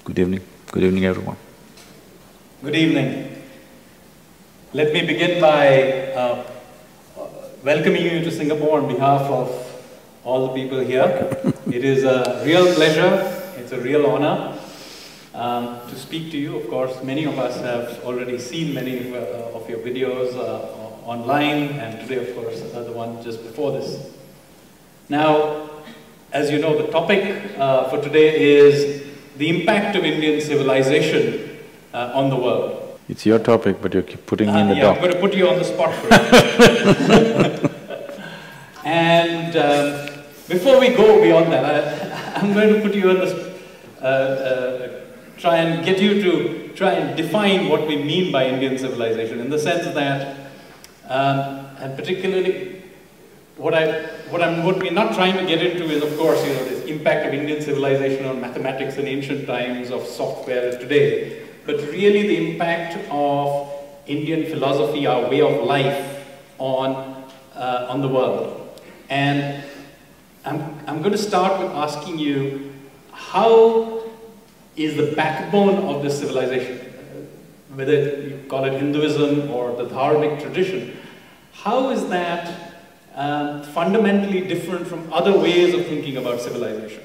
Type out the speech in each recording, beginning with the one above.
Good evening. Good evening, everyone. Good evening. Let me begin by welcoming you to Singapore on behalf of all the people here. It is a real pleasure, it's a real honor to speak to you. Of course, many of us have already seen many of your videos online, and today, of course, the one just before this. Now, as you know, the topic for today is the impact of Indian civilization on the world. It's your topic, but you keep putting me in the dock. I'm going to put you on the spot for it. And before we go beyond that, I'm going to put you on the try and get you to try and define what we mean by Indian civilization, in the sense that, and particularly what we're not trying to get into is, of course, this impact of Indian civilization on mathematics in ancient times, of software today, but really the impact of Indian philosophy, our way of life on the world. And I'm going to start with asking you, how is the backbone of this civilization, whether you call it Hinduism or the Dharmic tradition, how is that fundamentally different from other ways of thinking about civilization?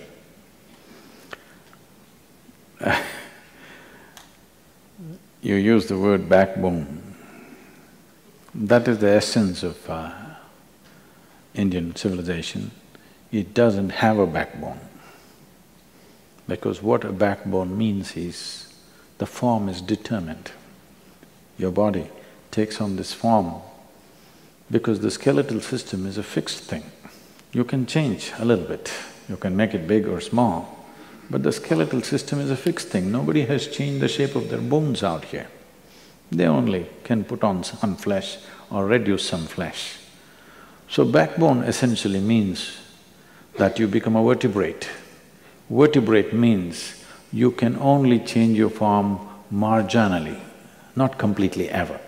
You use the word backbone. That is the essence of Indian civilization. It doesn't have a backbone. Because what a backbone means is, the form is determined. Your body takes on this form because the skeletal system is a fixed thing. You can change a little bit, you can make it big or small, but the skeletal system is a fixed thing. Nobody has changed the shape of their bones out here. They only can put on some flesh or reduce some flesh. So backbone essentially means that you become a vertebrate. Vertebrate means you can only change your form marginally, not completely ever.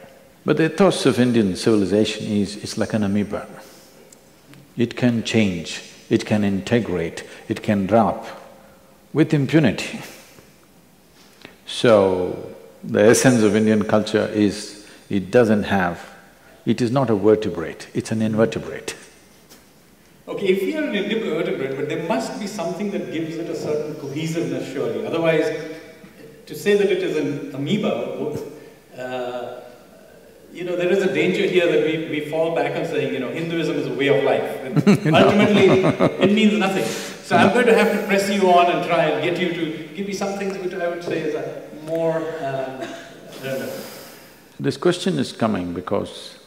But the ethos of Indian civilization is, it's like an amoeba. It can change, it can integrate, it can drop with impunity. So, the essence of Indian culture is, it is not a vertebrate, it's an invertebrate. Okay, if we are an invertebrate, but there must be something that gives it a certain cohesiveness, surely. Otherwise, to say that it is an amoeba, there is a danger here that we fall back on saying, Hinduism is a way of life. And ultimately, it means nothing. So I'm going to have to press you on and try and get you to give me some things which I would say is more… This question is coming because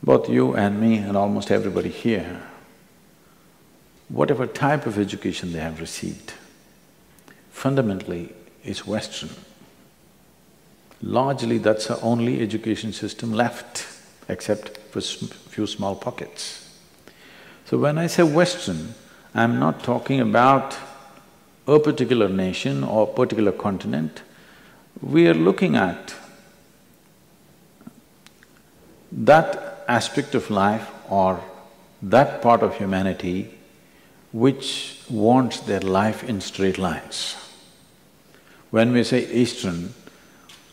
both you and me and almost everybody here, whatever type of education they have received, fundamentally is Western. Largely, that's the only education system left, except for few small pockets. So when I say Western, I'm not talking about a particular nation or particular continent. We are looking at that aspect of life or that part of humanity which wants their life in straight lines. When we say Eastern,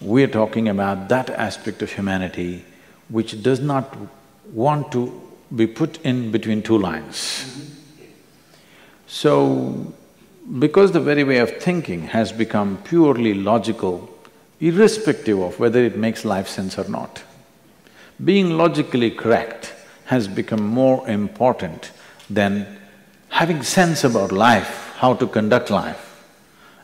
we're talking about that aspect of humanity which does not want to be put in between two lines. So, because the very way of thinking has become purely logical, irrespective of whether it makes life sense or not, being logically correct has become more important than having sense about life, how to conduct life.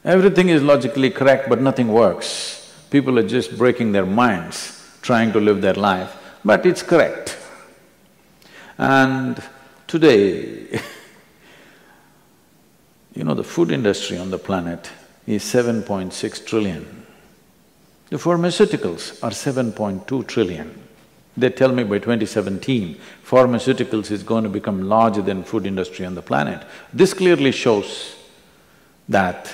Everything is logically correct, but nothing works. People are just breaking their minds, trying to live their life, but it's correct. And today, the food industry on the planet is 7.6 trillion. The pharmaceuticals are 7.2 trillion. They tell me by 2017, pharmaceuticals is going to become larger than food industry on the planet. This clearly shows that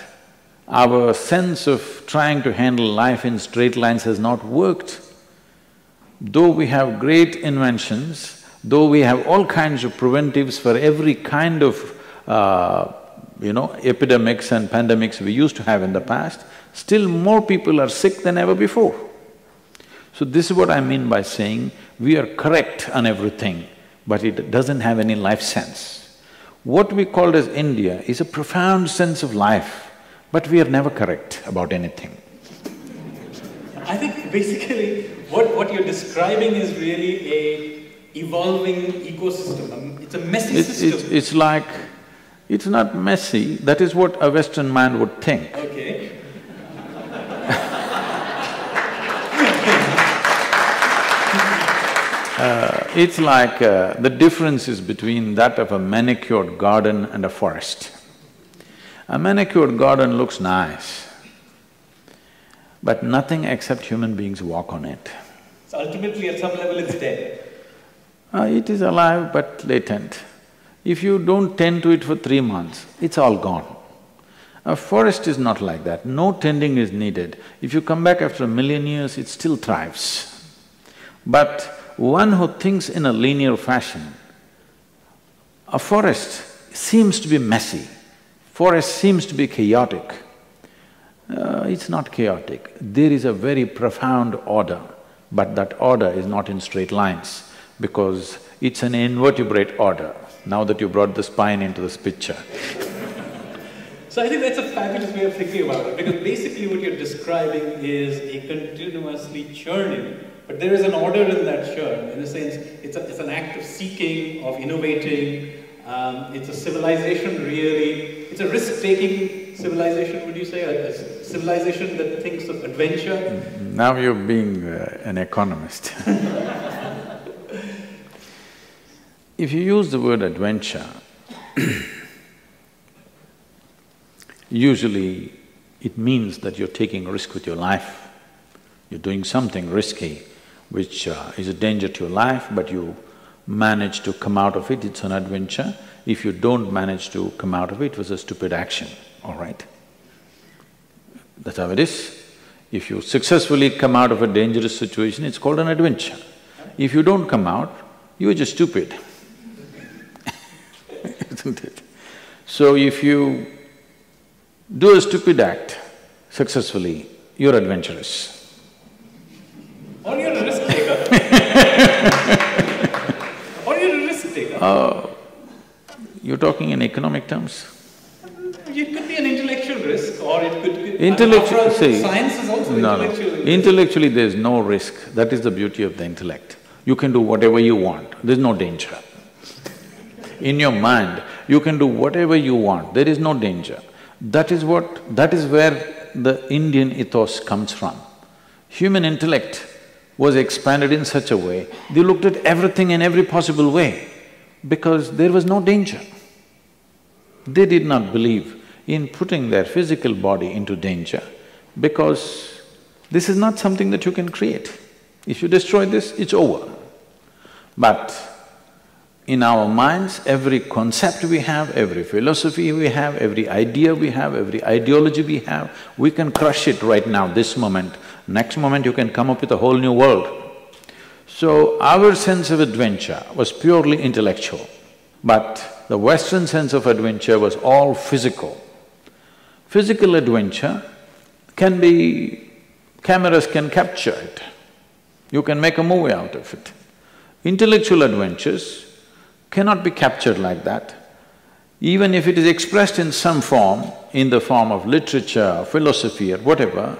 our sense of trying to handle life in straight lines has not worked. Though we have great inventions, though we have all kinds of preventives for every kind of epidemics and pandemics we used to have in the past, still more people are sick than ever before. So this is what I mean by saying we are correct on everything, but it doesn't have any life sense. What we called as India is a profound sense of life, but we are never correct about anything. I think basically what you're describing is really a evolving ecosystem. It's a messy system. It's like… it's not messy, that is what a Western man would think. Okay. It's like the difference is between that of a manicured garden and a forest. A manicured garden looks nice, but nothing except human beings walk on it. So ultimately at some level it's dead. It is alive but latent. If you don't tend to it for 3 months, it's all gone. A forest is not like that, no tending is needed. If you come back after 1,000,000 years, it still thrives. But one who thinks in a linear fashion, a forest seems to be messy, forest seems to be chaotic. It's not chaotic, there is a very profound order, but that order is not in straight lines because it's an invertebrate order, now that you brought the spine into this picture. So I think that's a fabulous way of thinking about it, because basically what you're describing is a continuously churning, but there is an order in that churn. In a sense, it's an act of seeking, of innovating, it's a civilization really, it's a risk-taking civilization, would you say? A civilization that thinks of adventure? Now you're being an economist. If you use the word adventure, usually it means that you're taking a risk with your life. You're doing something risky which is a danger to your life, but you manage to come out of it, it's an adventure. If you don't manage to come out of it, it was a stupid action, all right? That's how it is. If you successfully come out of a dangerous situation, it's called an adventure. If you don't come out, you're just stupid. Isn't it? So if you do a stupid act successfully, you're adventurous. Or you're a risk taker. Or you're a risk taker. You're talking in economic terms? It could be an intellectual risk, or it could be… science is also intellectual risk. Intellectually there's no risk, that is the beauty of the intellect. You can do whatever you want, there's no danger. In your mind, you can do whatever you want, there is no danger. That is where the Indian ethos comes from. Human intellect was expanded in such a way, they looked at everything in every possible way because there was no danger. They did not believe in putting their physical body into danger because this is not something that you can create. If you destroy this, it's over. But in our minds, every concept we have, every philosophy we have, every idea we have, every ideology we have, we can crush it right now, this moment. Next moment you can come up with a whole new world. So our sense of adventure was purely intellectual, but the Western sense of adventure was all physical. Physical adventure can be… cameras can capture it, you can make a movie out of it. Intellectual adventures cannot be captured like that. Even if it is expressed in some form, in the form of literature, philosophy or whatever,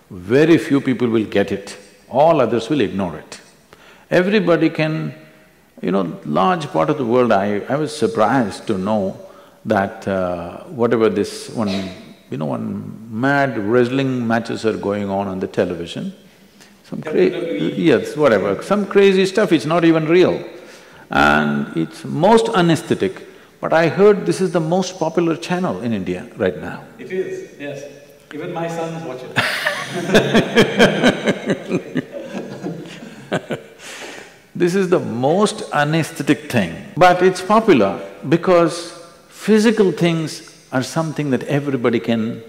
very few people will get it, all others will ignore it. Everybody can… large part of the world, I was surprised to know that whatever this one mad wrestling matches are going on the television, some yes, whatever, some crazy stuff, it's not even real. And it's most unesthetic, but I heard this is the most popular channel in India right now. It is, yes. Even my sons watch it. This is the most unesthetic thing, but it's popular because physical things are something that everybody can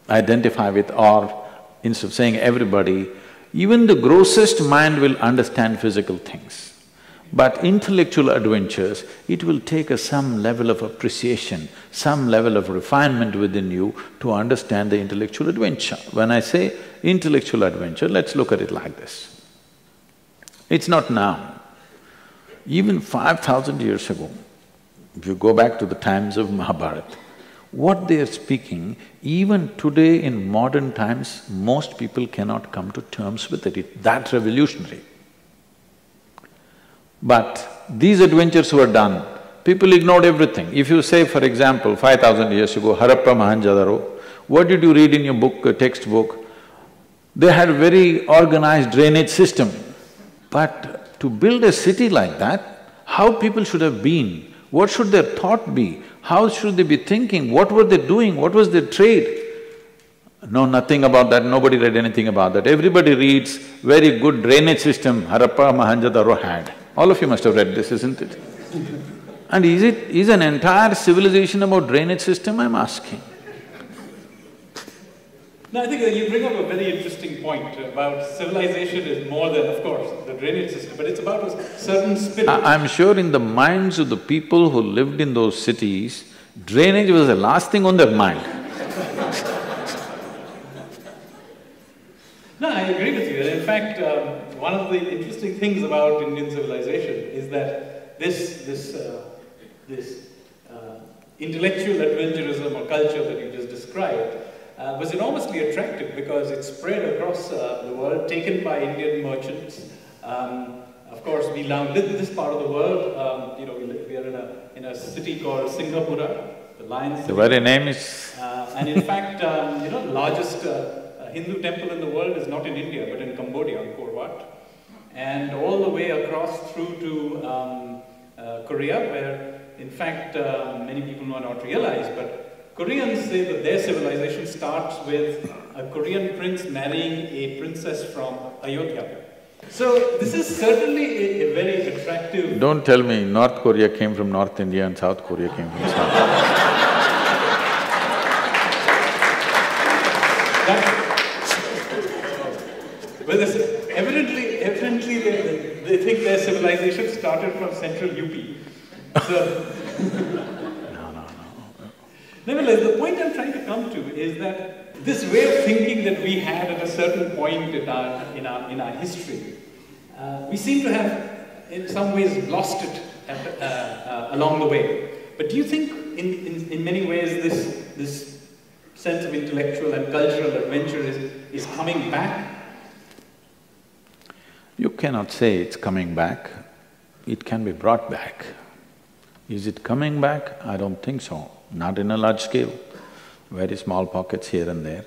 identify with, or instead of saying everybody, even the grossest mind will understand physical things. But intellectual adventures, it will take some level of appreciation, some level of refinement within you to understand the intellectual adventure. When I say intellectual adventure, let's look at it like this. It's not now. Even 5,000 years ago, if you go back to the times of Mahabharata, what they are speaking, even today in modern times, most people cannot come to terms with it. It's that revolutionary. But these adventures were done, people ignored everything. If you say, for example, 5,000 years ago, Harappa Mohenjo-daro, what did you read in your book, textbook? They had a very organized drainage system. But to build a city like that, how people should have been, what should their thought be, how should they be thinking, what were they doing, what was their trade? No, nothing about that, nobody read anything about that. Everybody reads very good drainage system Harappa Mohenjo-daro had. All of you must have read this, isn't it? And is an entire civilization about drainage system, I'm asking? No, I think that you bring up a very interesting point about civilization is more than, of course, the drainage system, but it's about a certain spirit. I'm sure in the minds of the people who lived in those cities, drainage was the last thing on their mind. No, I agree with you. And in fact, one of the interesting things about Indian civilization is that this intellectual adventurism or culture that you just described was enormously attractive because it spread across the world, taken by Indian merchants. Of course, we now live in this part of the world. We are in a city called Singapura, the Lion City. The very name is… And in fact, the largest Hindu temple in the world is not in India, but in Cambodia, Angkor Wat. And all the way across through to Korea, where in fact many people may not realize, but Koreans say that their civilization starts with a Korean prince marrying a princess from Ayodhya. So this is certainly a very attractive… Don't tell me North Korea came from North India and South Korea came from South. Well, evidently they think their civilization started from central UP. So… No. Nevertheless, the point I'm trying to come to is that this way of thinking that we had at a certain point in our history, we seem to have in some ways lost it along the way. But do you think in many ways this sense of intellectual and cultural adventure is coming back? You cannot say it's coming back, it can be brought back. Is it coming back? I don't think so, not in a large scale, very small pockets here and there.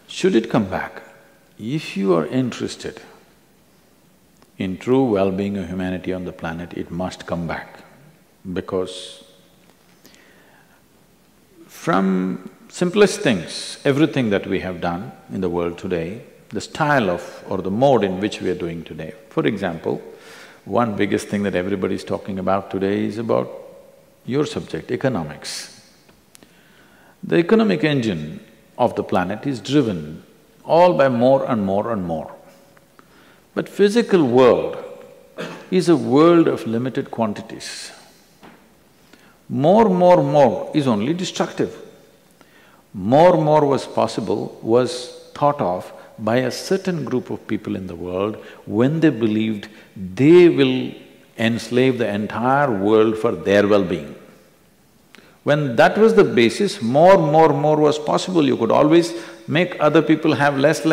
Should it come back? If you are interested in true well-being of humanity on the planet, it must come back. Because from simplest things, everything that we have done in the world today, the style of or the mode in which we are doing today. For example, one biggest thing that everybody is talking about today is about your subject, economics. The economic engine of the planet is driven all by more and more and more. But physical world is a world of limited quantities. More is only destructive. More was possible, was thought of by a certain group of people in the world when they believed they will enslave the entire world for their well-being. When that was the basis, more was possible. You could always make other people have less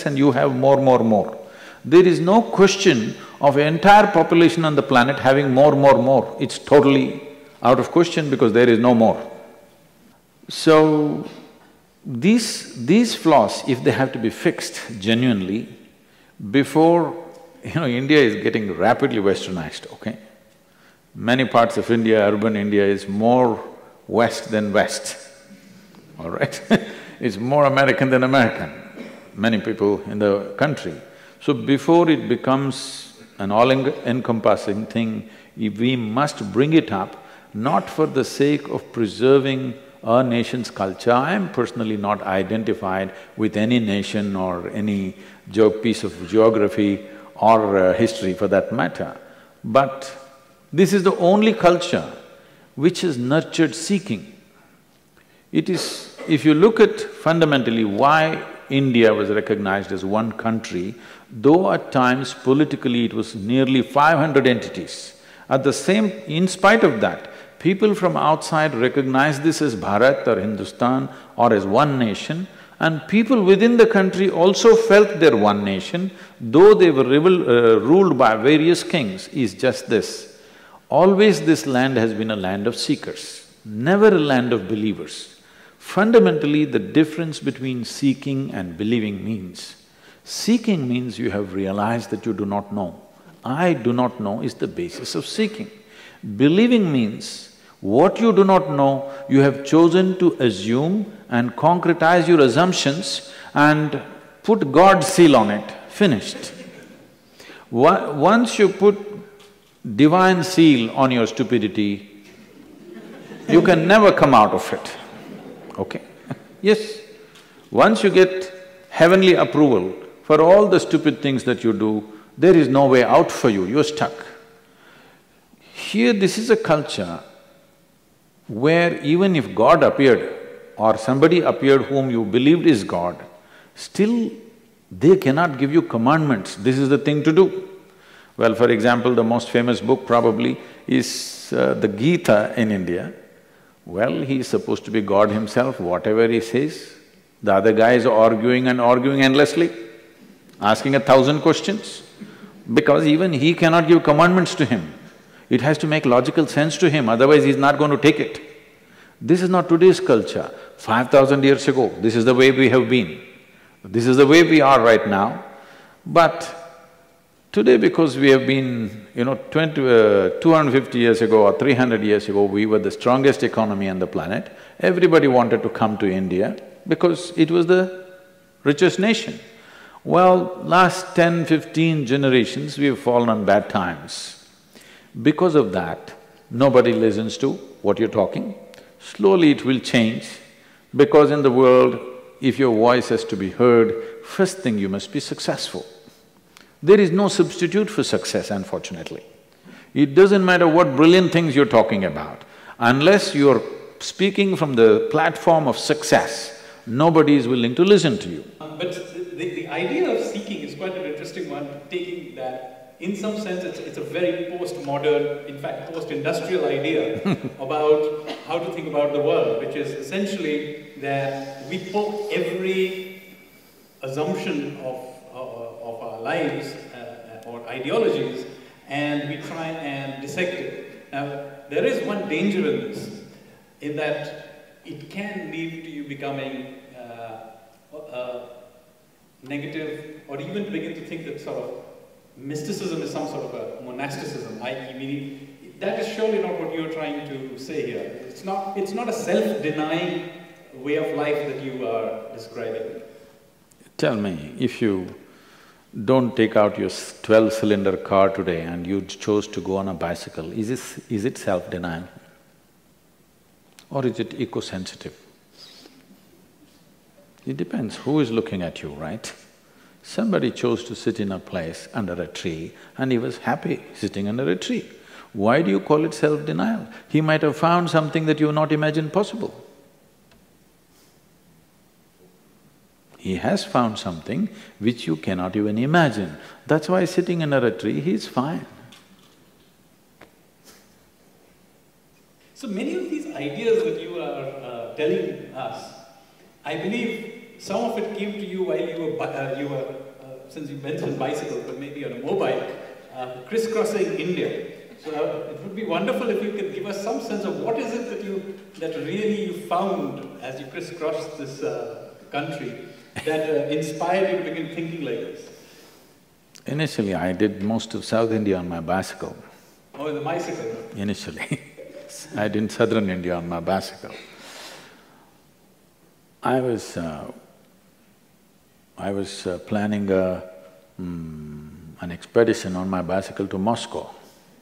and you have more. There is no question of entire population on the planet having more. It's totally out of question because there is no more. So, these flaws, if they have to be fixed genuinely, before… India is getting rapidly westernized, okay? Many parts of India, urban India is more west than west, all right? It's more American than American, many people in the country. So before it becomes an all-encompassing thing, we must bring it up, not for the sake of preserving our nation's culture. I am personally not identified with any nation or any piece of geography or history for that matter. But this is the only culture which has nurtured seeking. It is… if you look at fundamentally why India was recognized as one country, though at times politically it was nearly 500 entities, at the same… in spite of that, people from outside recognized this as Bharat or Hindustan or as one nation, and people within the country also felt they're one nation, though they were ruled by various kings, is just this. Always this land has been a land of seekers, never a land of believers. Fundamentally, the difference between seeking and believing means, seeking means you have realized that you do not know. I do not know is the basis of seeking. Believing means what you do not know, you have chosen to assume and concretize your assumptions and put God's seal on it, finished. Once you put divine seal on your stupidity, you can never come out of it, okay? Yes, once you get heavenly approval for all the stupid things that you do, there is no way out for you, you're stuck. Here, this is a culture where even if God appeared or somebody appeared whom you believed is God, still they cannot give you commandments, this is the thing to do. Well, for example, the most famous book probably is the Gita in India. Well, he is supposed to be God himself, whatever he says, the other guy is arguing and arguing endlessly, asking 1,000 questions, because even he cannot give commandments to him. It has to make logical sense to him, otherwise he's not going to take it. This is not today's culture. 5,000 years ago, this is the way we have been. This is the way we are right now. But today, because we have been, 250 years ago or 300 years ago, we were the strongest economy on the planet, everybody wanted to come to India because it was the richest nation. Well, last 10, 15 generations, we have fallen on bad times. Because of that, nobody listens to what you're talking. Slowly it will change, because in the world, if your voice has to be heard, first thing you must be successful. There is no substitute for success, unfortunately. It doesn't matter what brilliant things you're talking about, unless you're speaking from the platform of success, nobody is willing to listen to you. But the idea of seeking is quite an interesting one, taking that in some sense it's a very postmodern, in fact post-industrial idea about how to think about the world, which is essentially that we poke every assumption of our lives or ideologies and we try and dissect it. Now, there is one danger in this, in that it can lead to you becoming negative, or even begin to think that sort of mysticism is some sort of a monasticism, i.e. meaning, that is surely not what you're trying to say here. It's not a self-denying way of life that you are describing. Tell me, if you don't take out your 12-cylinder car today and you chose to go on a bicycle, is it self-denial? Or is it eco-sensitive? It depends who is looking at you, right? Somebody chose to sit in a place under a tree and he was happy sitting under a tree. Why do you call it self-denial? He might have found something that you not imagined possible. He has found something which you cannot even imagine. That's why sitting under a tree, he's fine. So many of these ideas that you are telling us, I believe some of it came to you while you were since you mentioned bicycles, but maybe on a mobile, crisscrossing India. So it would be wonderful if you could give us some sense of what is it that really you found as you crisscrossed this country that inspired you to begin thinking like this? Initially, I did most of South India on my bicycle. Oh, the bicycle? Initially. I did Southern India on my bicycle. I was planning an expedition on my bicycle to Moscow.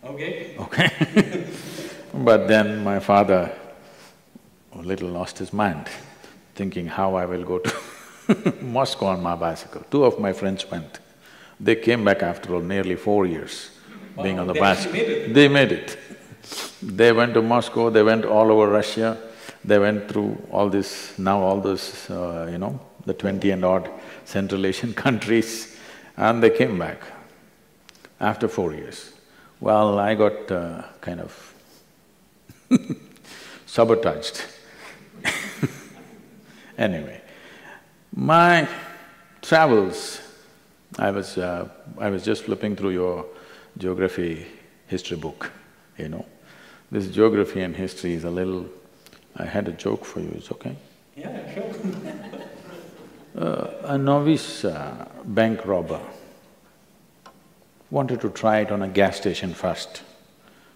Okay. Okay. But then my father a little lost his mind, thinking how I will go to Moscow on my bicycle. Two of my friends went. They came back after all nearly 4 years. being on the they bicycle. actually made it. They made it. They went to Moscow, they went all over Russia, they went through all this… now all those, the 20 and odd Central Asian countries, and they came back after 4 years. Well, I got kind of sabotaged. Anyway, my travels, I was just flipping through your geography history book, This geography and history is a little… I had a joke for you, it's okay? Yeah, sure. A novice bank robber wanted to try it on a gas station first.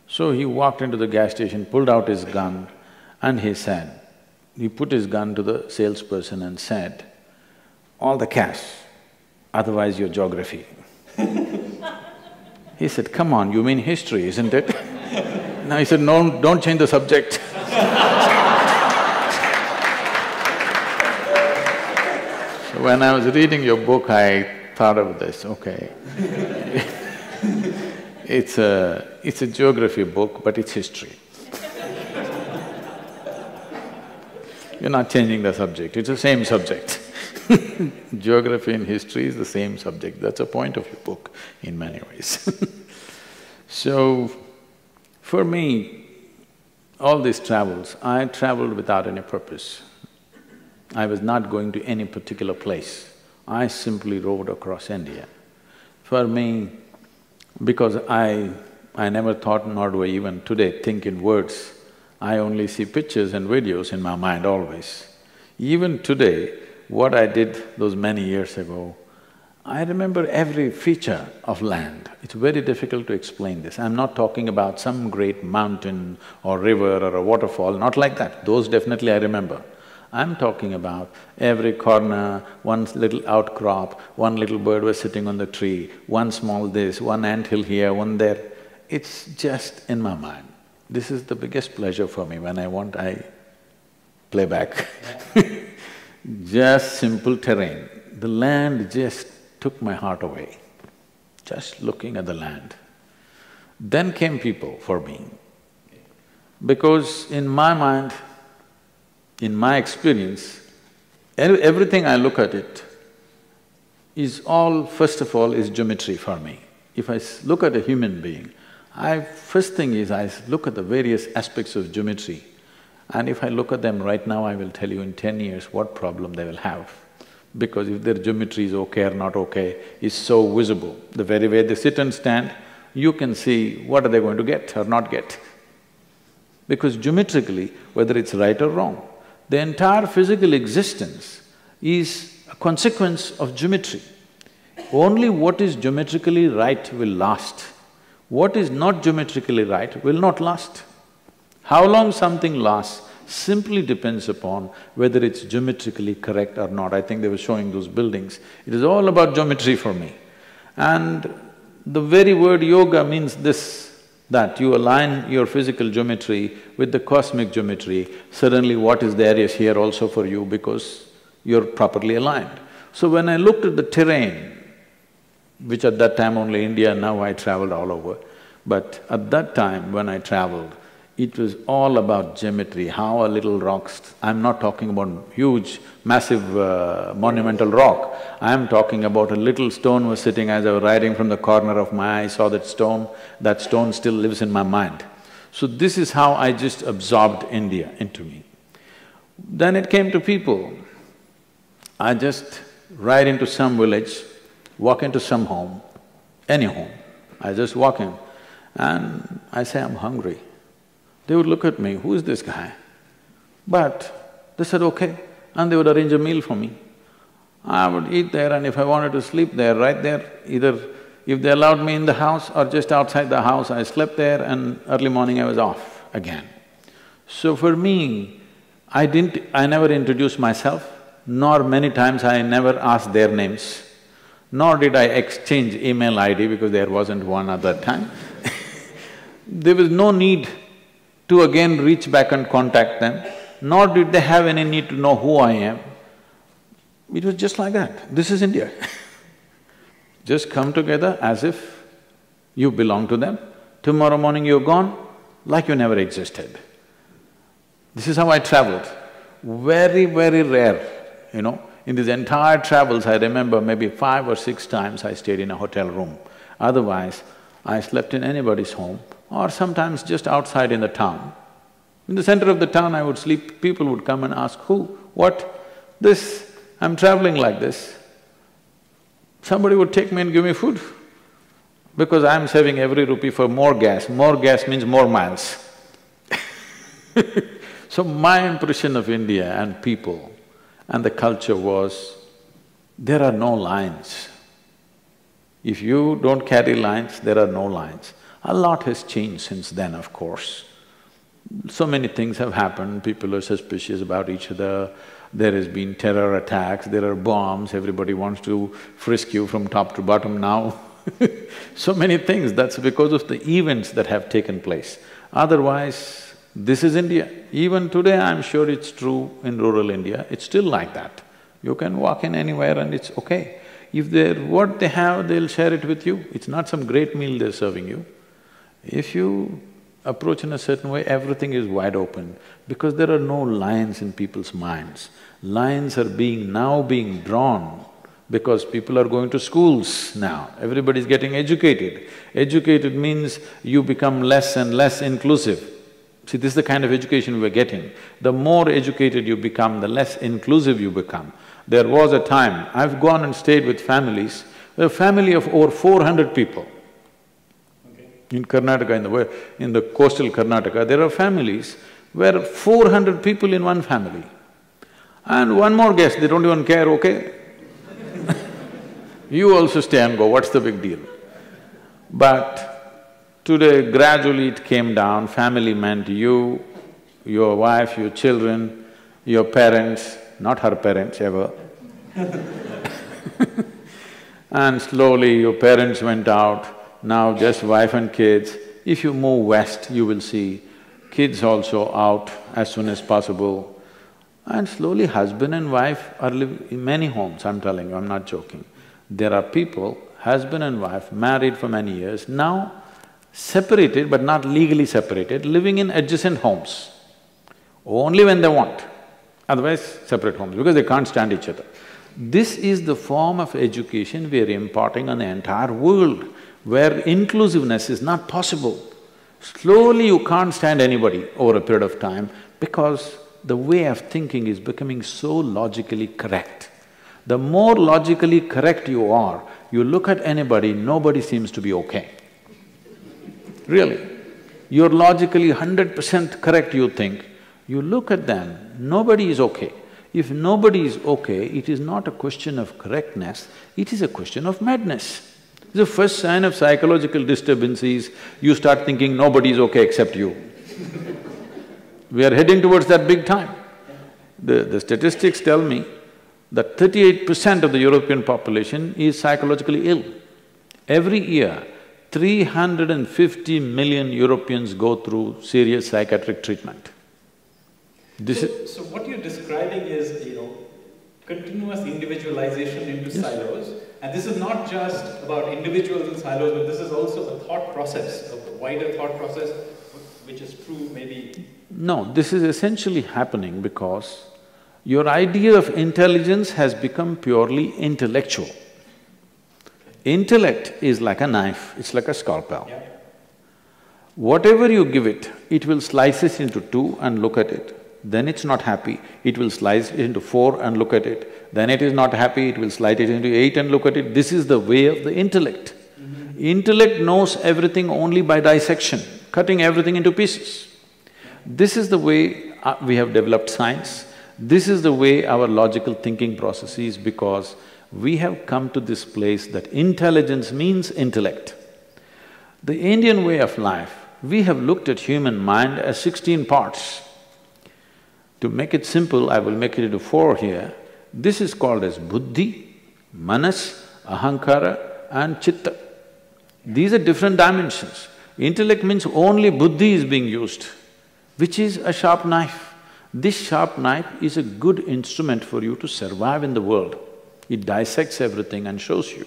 So he walked into the gas station, pulled out his gun, and he put his gun to the salesperson and said, "All the cash, otherwise your geography." He said, "Come on, you mean history, isn't it?" Now he said, "No, don't change the subject." So when I was reading your book, I thought of this, okay. It's a geography book, but it's history. You're not changing the subject, it's the same subject. Geography and history is the same subject, that's the point of your book in many ways. So, for me, all these travels, I traveled without any purpose. I was not going to any particular place, I simply rode across India. For me, because I never thought, nor do I even today think in words, I only see pictures and videos in my mind always. Even today, what I did those many years ago, I remember every feature of land. It's very difficult to explain this. I'm not talking about some great mountain or river or a waterfall, not like that, those definitely I remember. I'm talking about every corner, one little outcrop, one little bird was sitting on the tree, one small this, one anthill here, one there. It's just in my mind. This is the biggest pleasure for me. When I want, I play back. Just simple terrain. The land just took my heart away, just looking at the land. Then came people for me, because in my mind, in my experience, everything I look at it is all… first of all is geometry for me. If I look at a human being, first thing is I look at the various aspects of geometry, and if I look at them right now, I will tell you in 10 years what problem they will have. Because if their geometry is okay or not okay, is so visible. The very way they sit and stand, you can see what are they going to get or not get. Because geometrically, whether it's right or wrong, the entire physical existence is a consequence of geometry. Only what is geometrically right will last. What is not geometrically right will not last. How long something lasts simply depends upon whether it's geometrically correct or not. I think they were showing those buildings. It is all about geometry for me. And the very word yoga means this, that you align your physical geometry with the cosmic geometry, suddenly what is there is here also for you because you're properly aligned. So when I looked at the terrain, which at that time only India, now I traveled all over, but at that time when I traveled, it was all about geometry, how a little rocks… I'm not talking about huge, massive, monumental rock. I'm talking about a little stone was sitting as I was riding from the corner of my eye, I saw that stone still lives in my mind. So this is how I just absorbed India into me. Then it came to people. I just ride into some village, walk into some home, any home. I just walk in and I say, I'm hungry. They would look at me, who is this guy? But they said, okay, and they would arrange a meal for me. I would eat there, and if I wanted to sleep there, right there, either if they allowed me in the house or just outside the house, I slept there and early morning I was off again. So for me, I never introduced myself, nor many times I never asked their names, nor did I exchange email ID because there wasn't one at that time. There was no need to again reach back and contact them, nor did they have any need to know who I am. It was just like that. This is India. Just come together as if You belong to them. Tomorrow morning you're gone, like you never existed. This is how I traveled. Very, very rare, you know. In these entire travels, I remember maybe 5 or 6 times I stayed in a hotel room. Otherwise, I slept in anybody's home or sometimes just outside in the town. In the center of the town I would sleep, people would come and ask, who, what, this, I'm traveling like this. Somebody would take me and give me food because I'm saving every rupee for more gas. More gas means more miles. So my impression of India and people and the culture was, there are no lines. If you don't carry lines, there are no lines. A lot has changed since then, of course. So many things have happened, people are suspicious about each other, there has been terror attacks, there are bombs, everybody wants to frisk you from top to bottom now. So many things, that's because of the events that have taken place. Otherwise, this is India. Even today, I'm sure it's true in rural India, it's still like that. You can walk in anywhere and it's okay. If what they have, they'll share it with you. It's not some great meal they're serving you. If you approach in a certain way, everything is wide open because there are no lines in people's minds. Lines are now being drawn because people are going to schools now, everybody's getting educated. Educated means you become less and less inclusive. See, this is the kind of education we're getting. The more educated you become, the less inclusive you become. There was a time, I've gone and stayed with families, a family of over 400 people. In Karnataka, in the coastal Karnataka, there are families where 400 people in one family. And one more guest, they don't even care, okay? You also stay and go, what's the big deal? But today, gradually it came down, family meant you, your wife, your children, your parents, not her parents ever. And slowly your parents went out, now just wife and kids. If you move west, you will see kids also out as soon as possible. And slowly husband and wife are living in many homes, I'm telling you, I'm not joking. There are people, husband and wife, married for many years, now separated but not legally separated, living in adjacent homes, only when they want, otherwise separate homes because they can't stand each other. This is the form of education we are imparting on the entire world, where inclusiveness is not possible. Slowly you can't stand anybody over a period of time because the way of thinking is becoming so logically correct. The more logically correct you are, you look at anybody, nobody seems to be okay. Really. You're logically 100% correct, you think. You look at them, nobody is okay. If nobody is okay, it is not a question of correctness, it is a question of madness. The first sign of psychological disturbance is you start thinking nobody is okay except you. We are heading towards that big time. The statistics tell me that 38% of the European population is psychologically ill. Every year, 350 million Europeans go through serious psychiatric treatment. So what you're describing is, continuous individualization into silos. And this is not just about individuals in silos, but this is also a thought process, a wider thought process, which is true maybe… No, this is essentially happening because your idea of intelligence has become purely intellectual. Intellect is like a knife, it's like a scalpel. Yeah. Whatever you give it, it will slice it into 2 and look at it. Then it's not happy, it will slice it into 4 and look at it. Then it is not happy, it will slice it into 8 and look at it. This is the way of the intellect. Intellect knows everything only by dissection, cutting everything into pieces. This is the way we have developed science. This is the way our logical thinking process is because we have come to this place that intelligence means intellect. The Indian way of life, we have looked at human mind as 16 parts. To make it simple, I will make it into 4 here. This is called as buddhi, manas, ahankara and chitta. These are different dimensions. Intellect means only buddhi is being used, which is a sharp knife. This sharp knife is a good instrument for you to survive in the world. It dissects everything and shows you.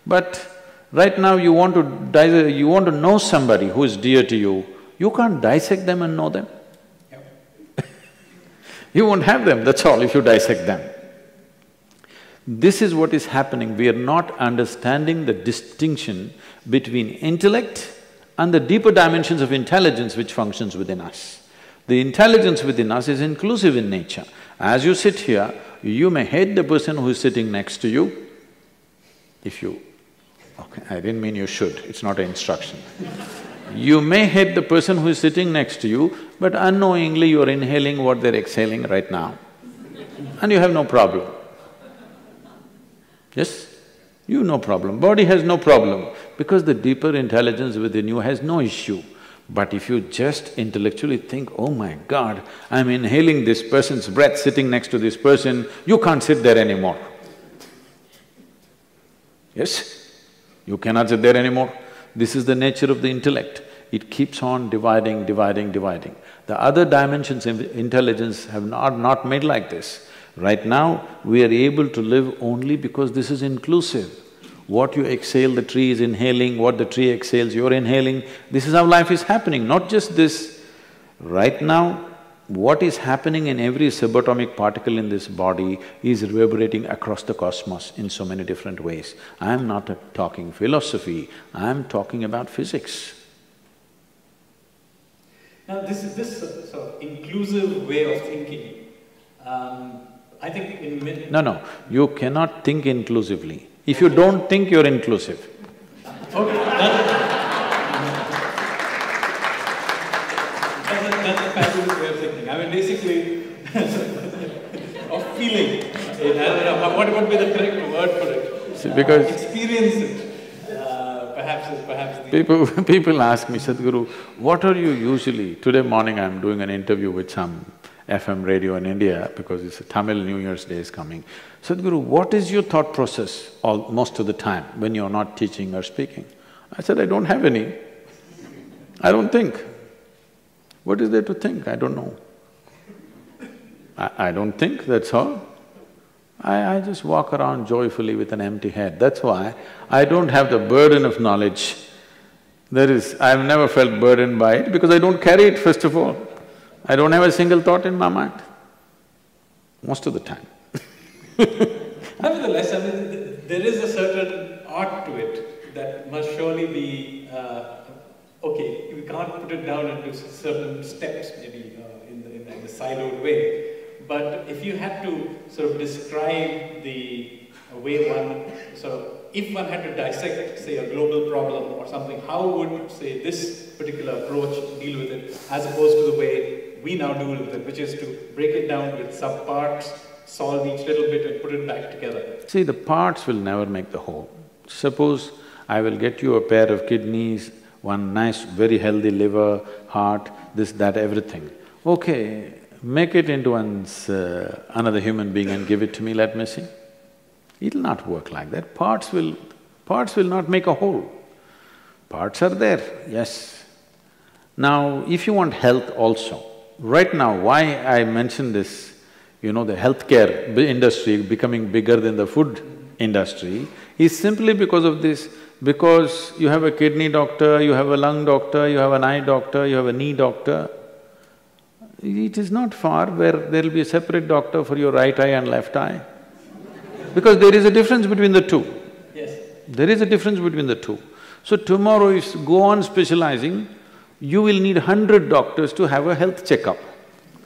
But Right now you want to know somebody who is dear to you, you can't dissect them and know them. Yep. You won't have them, that's all, if you dissect them. This is what is happening, we are not understanding the distinction between intellect and the deeper dimensions of intelligence which functions within us. The intelligence within us is inclusive in nature. As you sit here, you may hate the person who is sitting next to you, if you… okay, I didn't mean you should, it's not an instruction. You may hate the person who is sitting next to you, but unknowingly you're inhaling what they're exhaling right now, and you have no problem. Yes? You no problem, body has no problem, because the deeper intelligence within you has no issue. But if you just intellectually think, oh my God, I'm inhaling this person's breath sitting next to this person, you can't sit there anymore. Yes? You cannot sit there anymore. This is the nature of the intellect. It keeps on dividing. The other dimensions of intelligence have not made like this. Right now, we are able to live only because this is inclusive. What you exhale, the tree is inhaling, what the tree exhales, you're inhaling. This is how life is happening, not just this. Right now, what is happening in every subatomic particle in this body is reverberating across the cosmos in so many different ways. I'm not talking philosophy, I'm talking about physics. Now this sort of inclusive way of thinking, I think in many… No, you cannot think inclusively. If you don't think, you're inclusive. Okay, that's a fabulous way of thinking. I mean, basically, of feeling. What would be the correct word for it? See, because… experience it. Perhaps the… People ask me, Sadhguru, what are you usually… Today morning I'm doing an interview with some FM radio in India because it's a Tamil New Year's Day is coming. Sadhguru, what is your thought process most of the time when you're not teaching or speaking? I said, I don't have any. I don't think. What is there to think? I don't know. I don't think, that's all. I just walk around joyfully with an empty head. That's why I don't have the burden of knowledge. I've never felt burdened by it because I don't carry it, first of all. I don't have a single thought in my mind, most of the time. Nevertheless, I mean, there is a certain art to it that must surely be… okay, we can't put it down into certain steps maybe in the siloed way, but if you had to sort of describe the way one sort of… if one had to dissect, say, a global problem or something, how would, say, this particular approach deal with it as opposed to the way we now deal with it, which is to break it down with subparts, solve each little bit and put it back together? See, the parts will never make the whole. Suppose I will get you a pair of kidneys, one nice, very healthy liver, heart, this, that, everything. Okay, make it into another human being and give it to me, let me see. It'll not work like that. Parts will not make a whole. Parts are there, yes. Now, if you want health also, right now, why I mention this, the healthcare industry becoming bigger than the food industry is simply because of this. Because you have a kidney doctor, you have a lung doctor, you have an eye doctor, you have a knee doctor. It is not far where there'll be a separate doctor for your right eye and left eye. Because there is a difference between the two. Yes. There is a difference between the two. So tomorrow if you go on specializing, you will need 100 doctors to have a health checkup.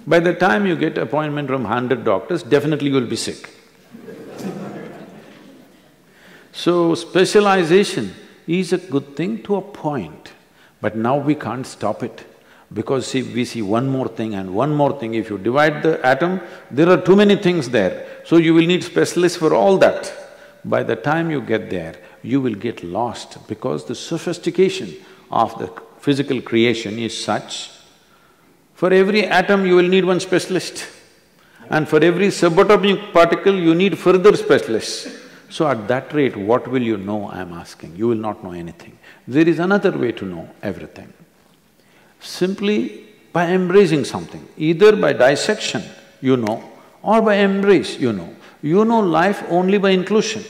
By the time you get appointment from 100 doctors, definitely you will be sick. So specialization is a good thing to a point, but now we can't stop it. Because see, we see one more thing and one more thing. If you divide the atom, there are too many things there, so you will need specialists for all that. By the time you get there, you will get lost because the sophistication of the physical creation is such, for every atom you will need one specialist, and for every subatomic particle you need further specialists. So at that rate, what will you know, I'm asking? You will not know anything. There is another way to know everything. Simply by embracing something, either by dissection you know, or by embrace you know. You know life only by inclusion.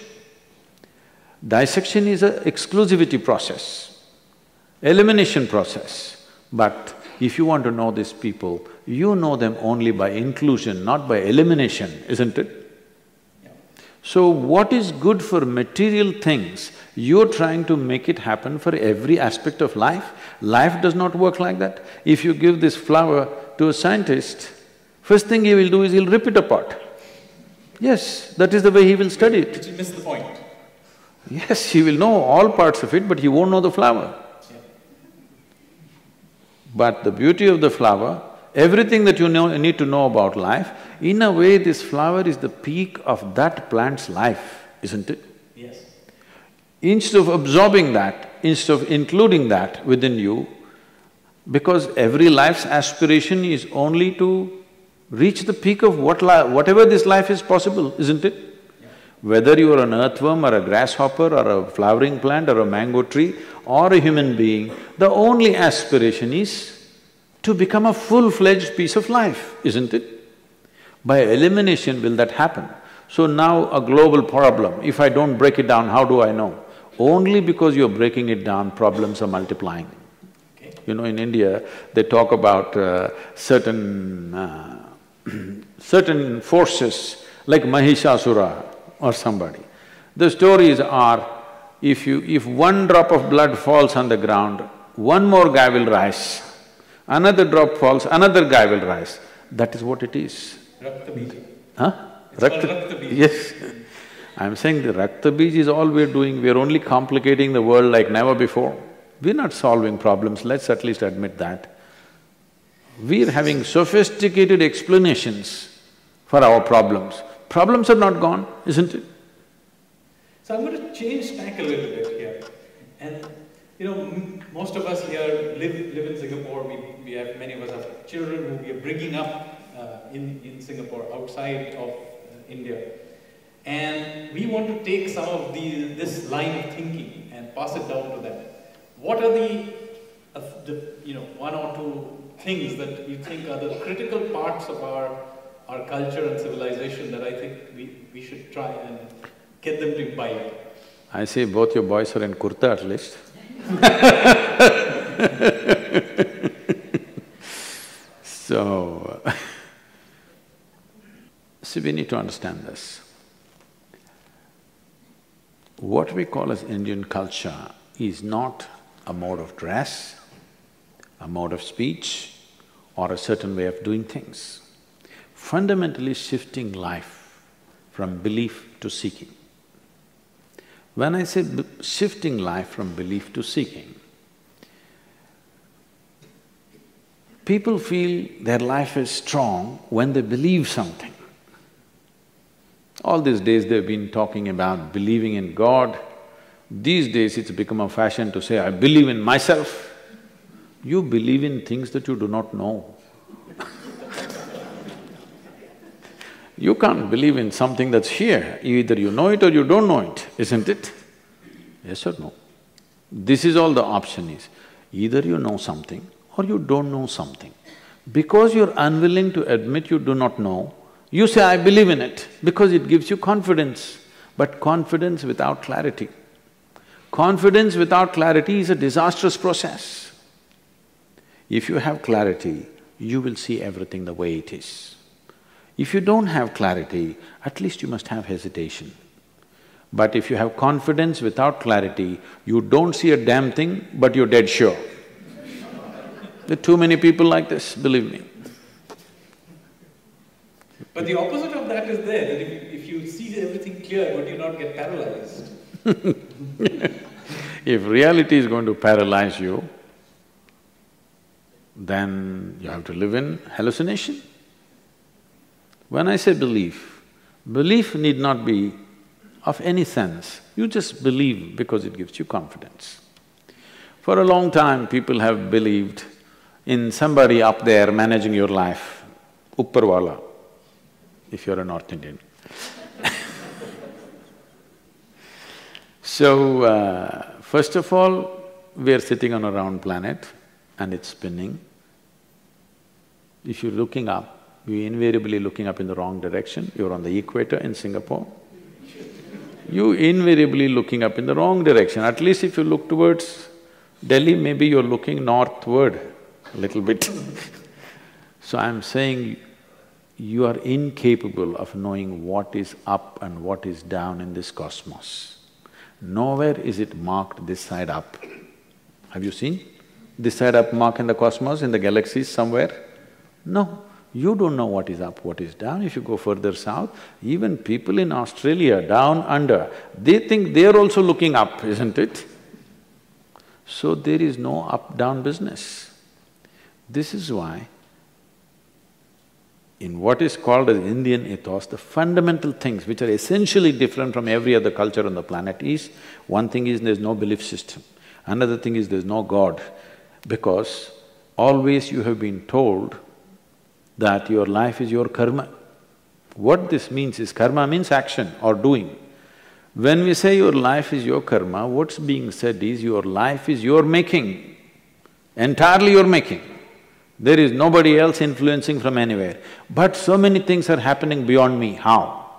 Dissection is an exclusivity process, elimination process. But if you want to know these people, you know them only by inclusion, not by elimination, isn't it? So what is good for material things, you're trying to make it happen for every aspect of life. Life does not work like that. If you give this flower to a scientist, first thing he will do is he'll rip it apart. Yes, that is the way he will study it. But you miss the point. Yes, he will know all parts of it, but he won't know the flower. Yeah. But the beauty of the flower, everything that you need to know about life, in a way this flower is the peak of that plant's life, isn't it? Yes. Instead of absorbing that, instead of including that within you, because every life's aspiration is only to reach the peak of whatever this life is possible, isn't it? Yeah. Whether you are an earthworm or a grasshopper or a flowering plant or a mango tree or a human being, the only aspiration is to become a full-fledged piece of life, isn't it? By elimination will that happen. So now a global problem, if I don't break it down, how do I know? Only because you're breaking it down, problems are multiplying. Okay. You know, in India, they talk about certain forces like Mahishasura or somebody. The stories are, if one drop of blood falls on the ground, one more guy will rise. Another drop falls, another guy will rise. That is what it is. Rakta Bija. Huh? It's called Rakta Bija. Yes. I'm saying the Rakta Bij is all we're doing, we're only complicating the world like never before. We're not solving problems, let's at least admit that. We're having sophisticated explanations for our problems. Problems are not gone, isn't it? So I'm going to change tack a little bit here. And you know, most of us here live in Singapore. We have, many of us have children who we are bringing up in Singapore, outside of India. And we want to take some of this line of thinking and pass it down to them. What are the one or two things that you think are the critical parts of our culture and civilization that I think we should try and get them to imbibe? I see both your boys are in kurta at least. So, see, we need to understand this. What we call as Indian culture is not a mode of dress, a mode of speech, or a certain way of doing things. Fundamentally shifting life from belief to seeking. When I say shifting life from belief to seeking, people feel their life is strong when they believe something. All these days they've been talking about believing in God. These days it's become a fashion to say, I believe in myself. You believe in things that you do not know. You can't believe in something that's here, either you know it or you don't know it, isn't it? Yes or no? This is all the option is, either you know something or you don't know something. Because you're unwilling to admit you do not know, you say, I believe in it, because it gives you confidence, but confidence without clarity. Confidence without clarity is a disastrous process. If you have clarity, you will see everything the way it is. If you don't have clarity, at least you must have hesitation. But if you have confidence without clarity, you don't see a damn thing, but you're dead sure. There are too many people like this, believe me. But the opposite of that is there, that if you see everything clear, would you not get paralyzed? If reality is going to paralyze you, then you have to live in hallucination. When I say belief, belief need not be of any sense, you just believe because it gives you confidence. For a long time, people have believed in somebody up there managing your life, Upparwala, if you're a North Indian. So, first of all, we're sitting on a round planet and it's spinning. If you're looking up, you're invariably looking up in the wrong direction, you're on the equator in Singapore. You invariably looking up in the wrong direction. At least if you look towards Delhi, maybe you're looking northward a little bit. So I'm saying you are incapable of knowing what is up and what is down in this cosmos. Nowhere is it marked this side up. Have you seen this side up mark in the cosmos, in the galaxies somewhere? No. You don't know what is up, what is down. If you go further south, even people in Australia, down under, they think they're also looking up, isn't it? So there is no up-down business. This is why in what is called as Indian ethos, the fundamental things which are essentially different from every other culture on the planet is, one thing is there's no belief system, another thing is there's no God, because always you have been told that your life is your karma. What this means is, karma means action or doing. When we say your life is your karma, what's being said is your life is your making, entirely your making. There is nobody else influencing from anywhere. But so many things are happening beyond me, how?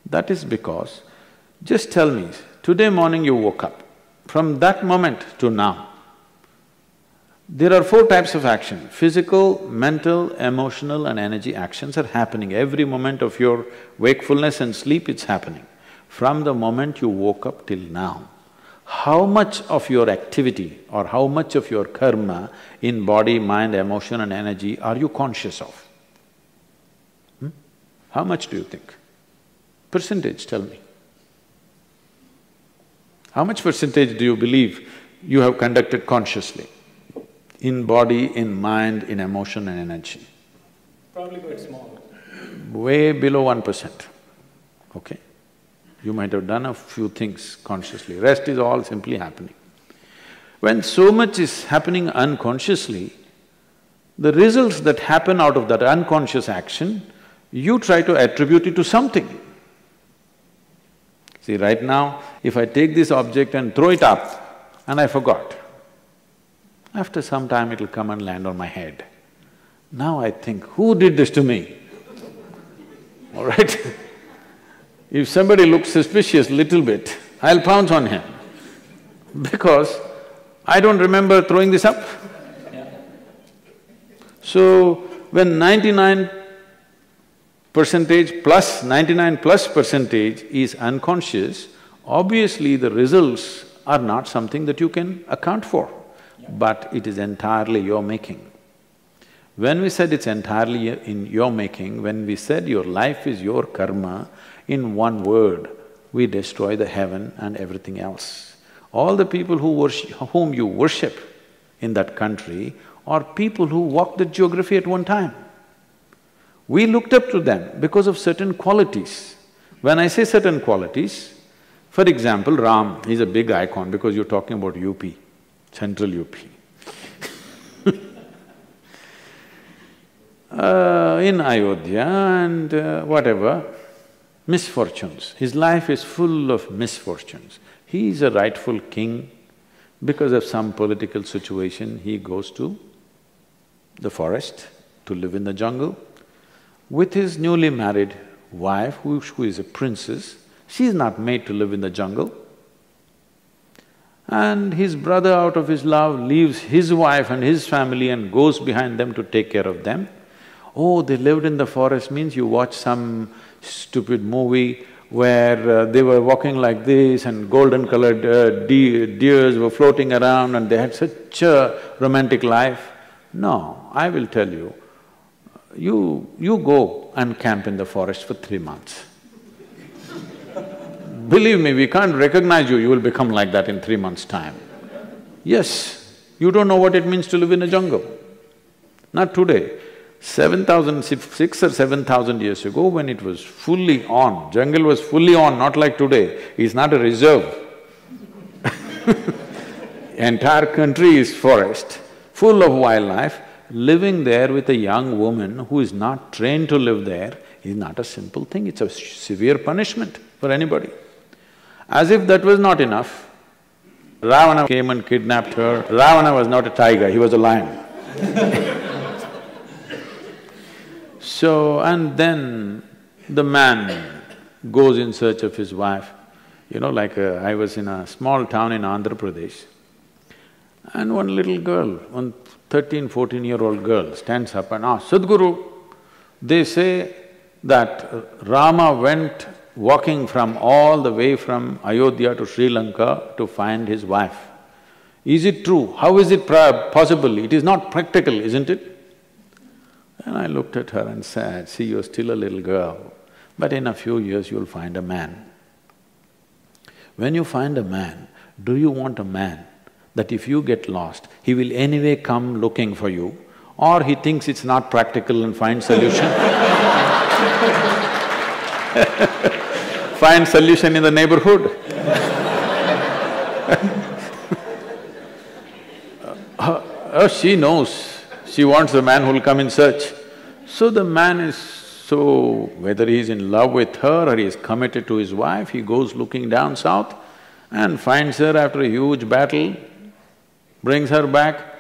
That is because, just tell me, today morning you woke up, from that moment to now, there are four types of action: physical, mental, emotional and energy actions are happening. Every moment of your wakefulness and sleep, it's happening. From the moment you woke up till now, how much of your activity or how much of your karma in body, mind, emotion and energy are you conscious of? How much do you think? Percentage, tell me. How much percentage do you believe you have conducted consciously? In body, in mind, in emotion and energy? Probably quite small. Way below 1%, okay? You might have done a few things consciously, rest is all simply happening. When so much is happening unconsciously, the results that happen out of that unconscious action, you try to attribute it to something. See, right now, if I take this object and throw it up and I forgot, after some time it'll come and land on my head. Now I think, who did this to me? All right? If somebody looks suspicious little bit, I'll pounce on him because I don't remember throwing this up. Yeah. So, when 99% plus, 99 plus percentage is unconscious, obviously the results are not something that you can account for, but it is entirely your making. When we said it's entirely in your making, when we said your life is your karma, in one word, we destroy the heaven and everything else. All the people whom you worship in that country are people who walked the geography at one time. We looked up to them because of certain qualities. When I say certain qualities, for example, Ram is a big icon because you're talking about UP, central UP. In Ayodhya and whatever, misfortunes. His life is full of misfortunes. He is a rightful king. Because of some political situation, he goes to the forest to live in the jungle with his newly married wife, who is a princess. She is not made to live in the jungle. And his brother, out of his love, leaves his wife and his family and goes behind them to take care of them. Oh, they lived in the forest means you watch some stupid movie where they were walking like this and golden-colored deers were floating around and they had such a romantic life. No, I will tell you, you go and camp in the forest for 3 months. Believe me, we can't recognize you, you will become like that in 3 months' time. Yes, you don't know what it means to live in a jungle. Not today. 6 or 7,000 years ago, when it was fully on, jungle was fully on, not like today, it's not a reserve. Entire country is forest, full of wildlife. Living there with a young woman who is not trained to live there is not a simple thing, it's a severe punishment for anybody. As if that was not enough, Ravana came and kidnapped her. Ravana was not a tiger, he was a lion. So, and then the man goes in search of his wife. You know, like I was in a small town in Andhra Pradesh, and one little girl, one 13, 14-year-old girl stands up and asks, Sadhguru, they say that Rama went walking from all the way from Ayodhya to Sri Lanka to find his wife. Is it true? How is it possible? It is not practical, isn't it? And I looked at her and said, see, you're still a little girl, but in a few years you'll find a man. When you find a man, do you want a man that if you get lost, he will anyway come looking for you, or he thinks it's not practical and finds solution? Find solution in the neighborhood. Oh, she knows. She wants a man who'll come in search. So the man is so… whether he's in love with her or he's committed to his wife, he goes looking down south and finds her after a huge battle, brings her back.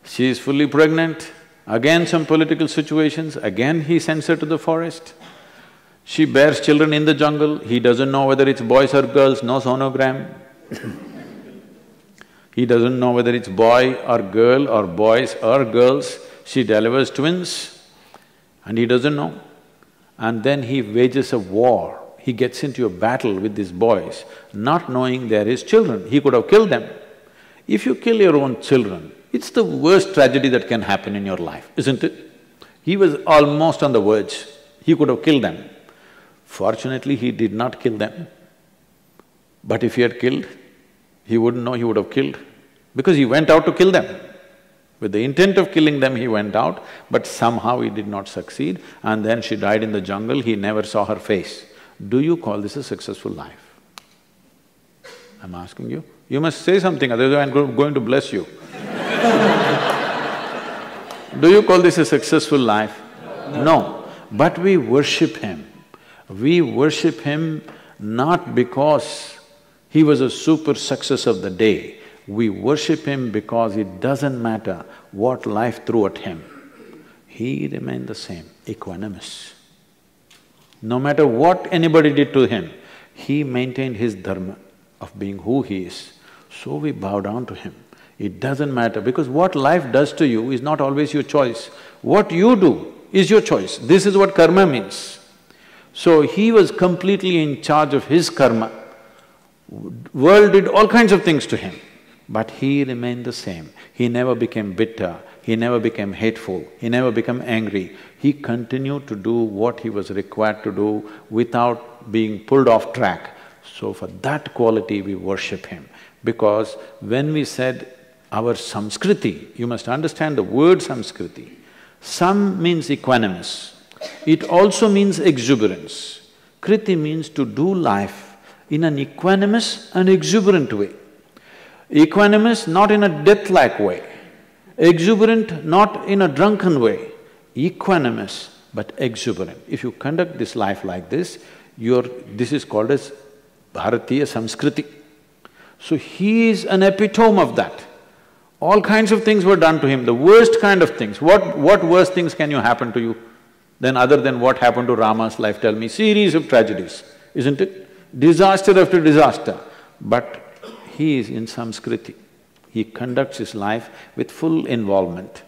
She is fully pregnant. Again some political situations, again he sends her to the forest. She bears children in the jungle, he doesn't know whether it's boys or girls, no sonogram. He doesn't know whether it's boy or girl or boys or girls. She delivers twins and he doesn't know. And then he wages a war. He gets into a battle with these boys, not knowing they're his children. He could have killed them. If you kill your own children, it's the worst tragedy that can happen in your life, isn't it? He was almost on the verge. He could have killed them. Fortunately, he did not kill them. But if he had killed, he wouldn't know he would have killed, because he went out to kill them. With the intent of killing them, he went out, but somehow he did not succeed, and then she died in the jungle, he never saw her face. Do you call this a successful life? I'm asking you. You must say something, otherwise I'm going to bless you. Do you call this a successful life? No. But we worship him. We worship him not because he was a super success of the day. We worship him because it doesn't matter what life threw at him. He remained the same, equanimous. No matter what anybody did to him, he maintained his dharma of being who he is. So we bow down to him. It doesn't matter, because what life does to you is not always your choice. What you do is your choice. This is what karma means. So he was completely in charge of his karma. World did all kinds of things to him, but he remained the same. He never became bitter, he never became hateful, he never became angry. He continued to do what he was required to do without being pulled off track. So for that quality we worship him, because when we said our samskriti, you must understand the word samskriti. Sam means equanimous, it also means exuberance. Kriti means to do life in an equanimous and exuberant way. Equanimous not in a death-like way, exuberant not in a drunken way, equanimous but exuberant. If you conduct this life like this, this is called as Bharatiya Samskriti. So he is an epitome of that. All kinds of things were done to him, the worst kind of things. What worse things can you happen to you than other than what happened to Rama's life? Tell me, series of tragedies, isn't it? Disaster after disaster, but he is in samskriti. He conducts his life with full involvement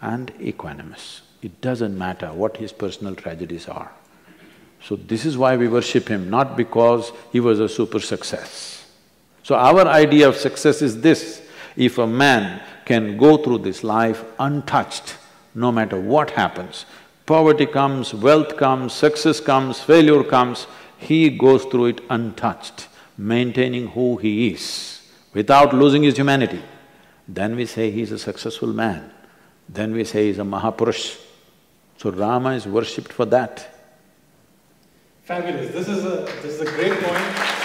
and equanimous. It doesn't matter what his personal tragedies are. So this is why we worship him, not because he was a super success. So our idea of success is this: if a man can go through this life untouched, no matter what happens, poverty comes, wealth comes, success comes, failure comes, he goes through it untouched, maintaining who he is, without losing his humanity, then we say he's a successful man, then we say he's a Mahapurush. So Rama is worshipped for that. Fabulous. This is a great point.